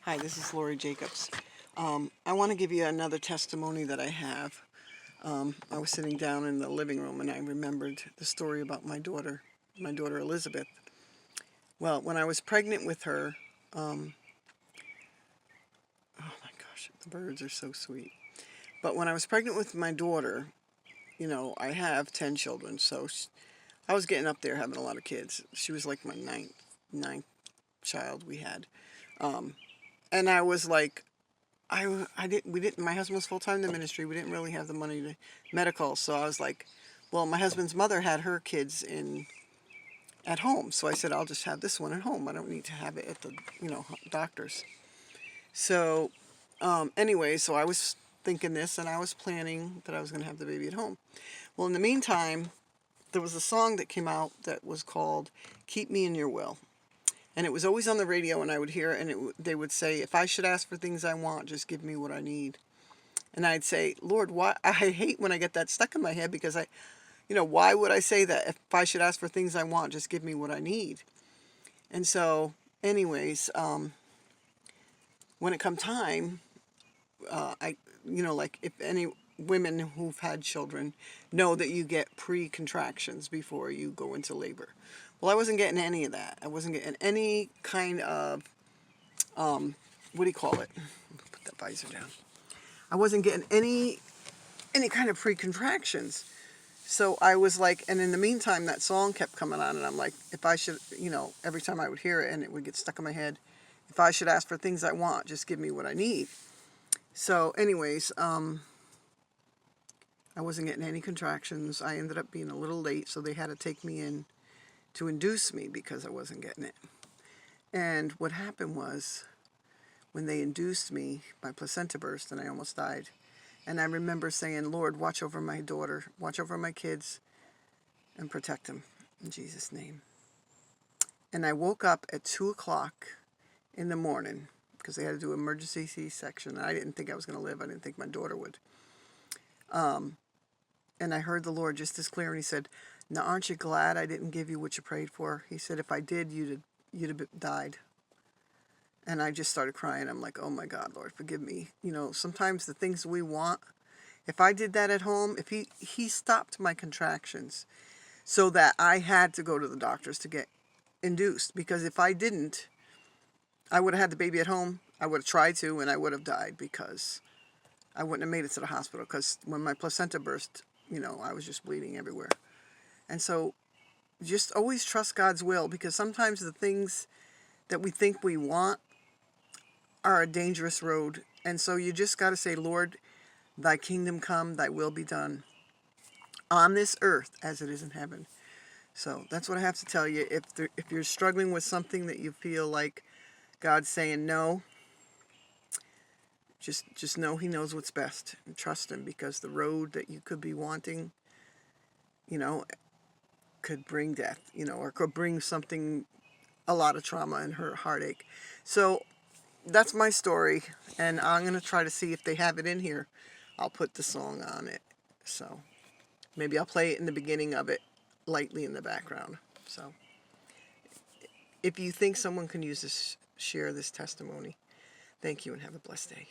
Hi, this is Lori Jacobs. I want to give you another testimony that I have. I was sitting down in the living room and I remembered the story about my daughter Elizabeth. Well, when I was pregnant with her, oh my gosh, the birds are so sweet. But when I was pregnant with my daughter, I have 10 children, so I was getting up there having a lot of kids. She was like my ninth child we had. And I was like, my husband was full-time in the ministry. We didn't really have the money to medical. So I was like, well, my husband's mother had her kids at home. So I said, I'll just have this one at home. I don't need to have it at the, doctor's. So, anyway, so I was thinking this and I was planning that I was going to have the baby at home. Well, in the meantime, there was a song that came out that was called Keep Me in Your Will. And it was always on the radio, and I would hear it, and they would say, if I should ask for things I want, just give me what I need. And I'd say, Lord, why? I hate when I get that stuck in my head, because why would I say that? If I should ask for things I want, just give me what I need. And so, anyways, when it come time, like if any women who've had children know that you get pre-contractions before you go into labor. Well, I wasn't getting any of that. I wasn't getting any kind of, what do you call it? Put that visor down. I wasn't getting any kind of pre-contractions. So I was like, and in the meantime, that song kept coming on, and I'm like, if I should, every time I would hear it, and it would get stuck in my head, if I should ask for things I want, just give me what I need. So anyways, I wasn't getting any contractions. I ended up being a little late, so they had to take me in to induce me because I wasn't getting it. And what happened was, when they induced me, my placenta burst and I almost died. And I remember saying, Lord, watch over my daughter, watch over my kids, and protect them in Jesus' name. And I woke up at 2 o'clock in the morning because they had to do emergency C-section. I didn't think I was going to live. I didn't think my daughter would. And I heard the Lord just as clear, and he said, now aren't you glad I didn't give you what you prayed for? He said, if I did, you'd have died. And I just started crying. I'm like, oh my God, Lord, forgive me. Sometimes the things we want, if I did that at home, if he stopped my contractions so that I had to go to the doctors to get induced. Because if I didn't, I would have had the baby at home. I would have tried to, and I would have died because I wouldn't have made it to the hospital. Because when my placenta burst, I was just bleeding everywhere. And so just always trust God's will, because sometimes the things that we think we want are a dangerous road. And so you just got to say, Lord, thy kingdom come, thy will be done on this earth as it is in heaven. So that's what I have to tell you. If you're struggling with something that you feel like God's saying no, just know he knows what's best, and trust him, because the road that you could be wanting, could bring death, or could bring a lot of trauma and heartache. So that's my story, and I'm going to try to see if they have it in here. I'll put the song on it. So maybe I'll play it in the beginning of it, lightly in the background. So if you think someone can use this, share this testimony. Thank you, and have a blessed day.